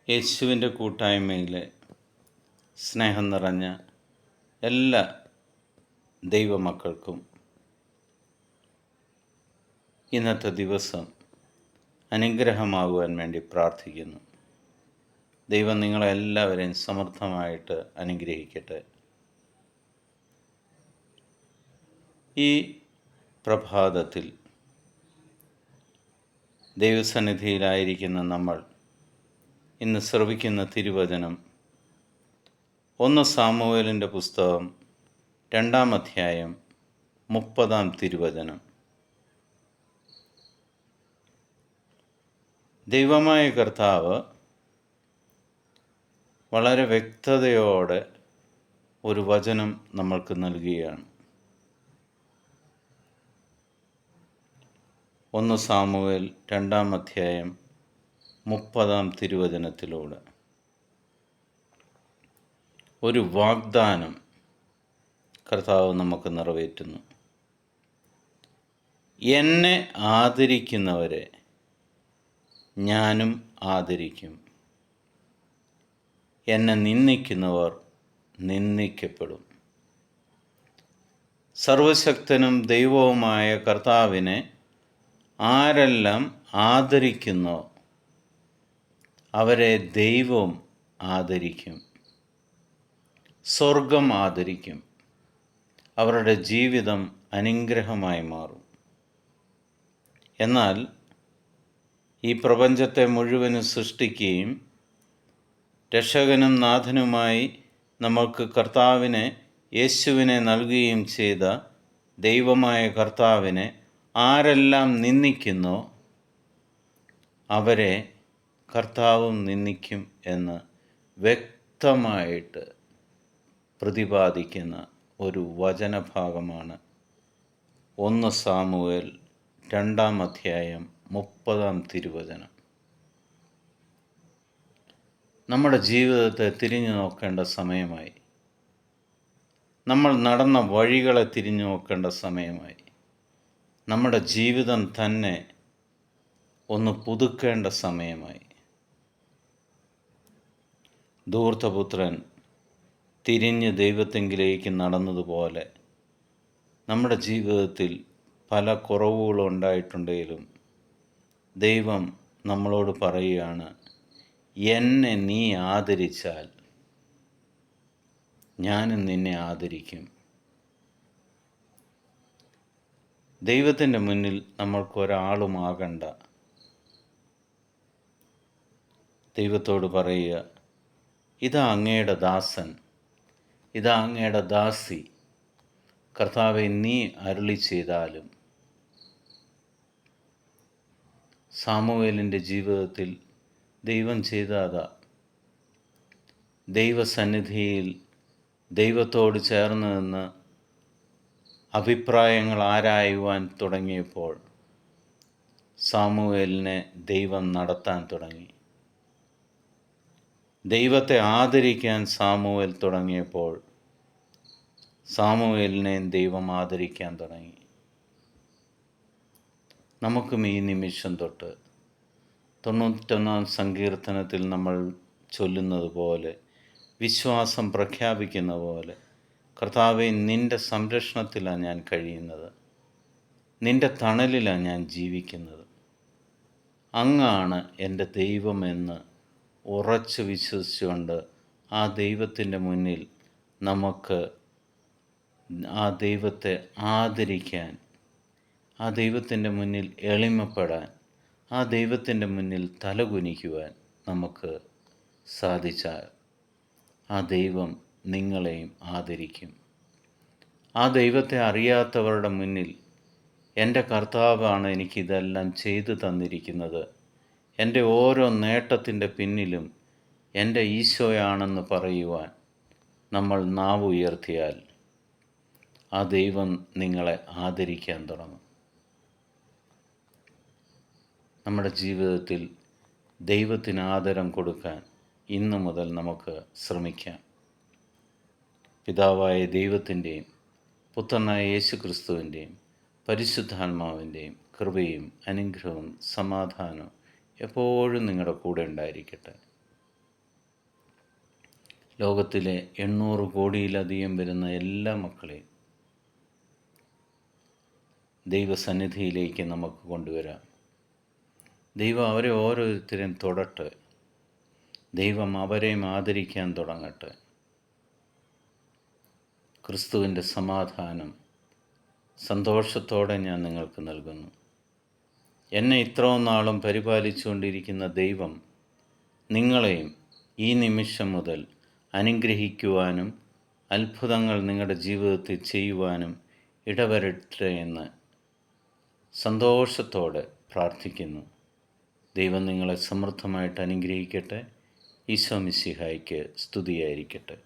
യേശുവിൻ്റെ കൂട്ടായ്മയിലെ സ്നേഹം നിറഞ്ഞ എല്ലാ ദൈവമക്കൾക്കും ഇന്നത്തെ ദിവസം അനുഗ്രഹമാകുവാൻ വേണ്ടി പ്രാർത്ഥിക്കുന്നു. ദൈവം നിങ്ങളെല്ലാവരെയും സമൃദ്ധമായിട്ട് അനുഗ്രഹിക്കട്ടെ. ഈ പ്രഭാതത്തിൽ ദൈവസന്നിധിയിലായിരിക്കുന്ന നമ്മൾ ഇന്ന് ശ്രവിക്കുന്ന തിരുവചനം 1 സാമുവേലിൻ്റെ പുസ്തകം 2-ാം അധ്യായം 30-ാം തിരുവചനം. ദൈവമായ കർത്താവ് വളരെ വ്യക്തതയോടെ ഒരു വചനം നമ്മൾക്ക് നൽകുകയാണ്. 1 സാമുവേൽ 2-ാം അധ്യായം 30-ാം തിരുവചനത്തിലൂടെ ഒരു വാഗ്ദാനം കർത്താവ് നമുക്ക് നിറവേറ്റുന്നു. എന്നെ ആദരിക്കുന്നവരെ ഞാനും ആദരിക്കും, എന്നെ നിന്ദിക്കുന്നവർ നിന്ദിക്കപ്പെടും. സർവശക്തനും ദൈവവുമായ കർത്താവിനെ ആരെല്ലാം ആദരിക്കുന്നോ അവരെ ദൈവം ആദരിക്കും, സ്വർഗം ആദരിക്കും, അവരുടെ ജീവിതം അനുഗ്രഹമായി മാറും. എന്നാൽ ഈ പ്രപഞ്ചത്തെ മുഴുവനും സൃഷ്ടിക്കുകയും രക്ഷകനും നാഥനുമായി നമുക്ക് കർത്താവിനെ യേശുവിനെ നൽകുകയും ചെയ്ത ദൈവമായ കർത്താവിനെ ആരെല്ലാം നിന്ദിക്കുന്നോ അവരെ കർത്താവും നിന്ദിക്കും എന്ന് വ്യക്തമായിട്ട് പ്രതിപാദിക്കുന്ന ഒരു വചനഭാഗമാണ് 1 സാമുവേൽ 2-ാം അധ്യായം 30-ാം തിരുവചനം. നമ്മുടെ ജീവിതത്തെ തിരിഞ്ഞു നോക്കേണ്ട സമയമായി. നമ്മൾ നടന്ന വഴികളെ തിരിഞ്ഞു നോക്കേണ്ട സമയമായി. നമ്മുടെ ജീവിതം തന്നെ ഒന്ന് പുതുക്കേണ്ട സമയമായി. ധൂർത്തപുത്രൻ തിരിഞ്ഞ് ദൈവത്തെങ്കിലേക്ക് നടന്നതുപോലെ നമ്മുടെ ജീവിതത്തിൽ പല കുറവുകളുണ്ടായിട്ടുണ്ടെങ്കിലും ദൈവം നമ്മളോട് പറയുകയാണ്, എന്നെ നീ ആദരിച്ചാൽ ഞാനും നിന്നെ ആദരിക്കും. ദൈവത്തിൻ്റെ മുന്നിൽ നമ്മൾക്കൊരാളുമാകണ്ട. ദൈവത്തോട് പറയുക, ഇതാ അങ്ങയുടെ ദാസൻ, ഇതാ അങ്ങയുടെ ദാസി, കർത്താവെ നീ അരുളി ചെയ്താലും. സാമുവേലിൻ്റെ ജീവിതത്തിൽ ദൈവം ചെയ്തതാ. ദൈവസന്നിധിയിൽ ദൈവത്തോട് ചേർന്ന് നിന്ന് അഭിപ്രായങ്ങൾ ആരായുവാൻ തുടങ്ങിയപ്പോൾ സാമുവേലിനെ ദൈവം നടത്താൻ തുടങ്ങി. ദൈവത്തെ ആദരിക്കാൻ സാമുവേൽ തുടങ്ങിയപ്പോൾ സാമുവേലിനെയും ദൈവം ആദരിക്കാൻ തുടങ്ങി. നമുക്കും ഈ നിമിഷം തൊട്ട് 91-ാം സങ്കീർത്തനത്തിൽ നമ്മൾ ചൊല്ലുന്നത് പോലെ, വിശ്വാസം പ്രഖ്യാപിക്കുന്ന പോലെ, കർത്താവെ നിൻ്റെ സംരക്ഷണത്തിലാണ് ഞാൻ കഴിയുന്നത്, നിൻ്റെ തണലിലാണ് ഞാൻ ജീവിക്കുന്നത്, അങ്ങാണ് എൻ്റെ ദൈവമെന്ന് ഉറച്ചു വിശ്വസിച്ചുകൊണ്ട് ആ ദൈവത്തിൻ്റെ മുന്നിൽ നമുക്ക് ആ ദൈവത്തെ ആദരിക്കാൻ, ആ ദൈവത്തിൻ്റെ മുന്നിൽ എളിമപ്പെടാൻ, ആ ദൈവത്തിൻ്റെ മുന്നിൽ തലകുനിക്കുവാൻ നമുക്ക് സാധിച്ചാൽ ആ ദൈവം നിങ്ങളെയും ആദരിക്കും. ആ ദൈവത്തെ അറിയാത്തവരുടെ മുന്നിൽ എൻ്റെ കർത്താവാണ് എനിക്കിതെല്ലാം ചെയ്തു തന്നിരിക്കുന്നത്, എൻ്റെ ഓരോ നേട്ടത്തിൻ്റെ പിന്നിലും എൻ്റെ ഈശോയാണെന്ന് പറയുവാൻ നമ്മൾ നാവ് ഉയർത്തിയാൽ ആ ദൈവം നിങ്ങളെ ആദരിക്കാൻ തുടങ്ങും. നമ്മുടെ ജീവിതത്തിൽ ദൈവത്തിന് ആദരം കൊടുക്കാൻ ഇന്നു മുതൽ നമുക്ക് ശ്രമിക്കാം. പിതാവായ ദൈവത്തിൻ്റെയും പുത്രനായ യേശുക്രിസ്തുവിൻ്റെയും പരിശുദ്ധാത്മാവിൻ്റെയും കൃപയും അനുഗ്രഹവും സമാധാനവും എപ്പോഴും നിങ്ങളുടെ കൂടെ ഉണ്ടായിരിക്കട്ടെ. ലോകത്തിലെ 800 കോടിയിലധികം വരുന്ന എല്ലാ മക്കളെയും ദൈവസന്നിധിയിലേക്ക് നമുക്ക് കൊണ്ടുവരാം. ദൈവം അവരെ ഓരോരുത്തരെയും തൊടട്ടെ. ദൈവം അവരെയും ആദരിക്കാൻ തുടങ്ങട്ടെ. ക്രിസ്തുവിൻ്റെ സമാധാനം സന്തോഷത്തോടെ ഞാൻ നിങ്ങൾക്ക് നൽകുന്നു. എന്നെ ഇത്രയും നാളും പരിപാലിച്ചുകൊണ്ടിരിക്കുന്ന ദൈവം നിങ്ങളെയും ഈ നിമിഷം മുതൽ അനുഗ്രഹിക്കുവാനും അത്ഭുതങ്ങൾ നിങ്ങളുടെ ജീവിതത്തിൽ ചെയ്യുവാനും ഇടവരട്ടെ എന്ന് സന്തോഷത്തോടെ പ്രാർത്ഥിക്കുന്നു. ദൈവം നിങ്ങളെ സമൃദ്ധമായിട്ട് അനുഗ്രഹിക്കട്ടെ. ഈശോ മിശിഹായ്ക്ക് സ്തുതിയായിരിക്കട്ടെ.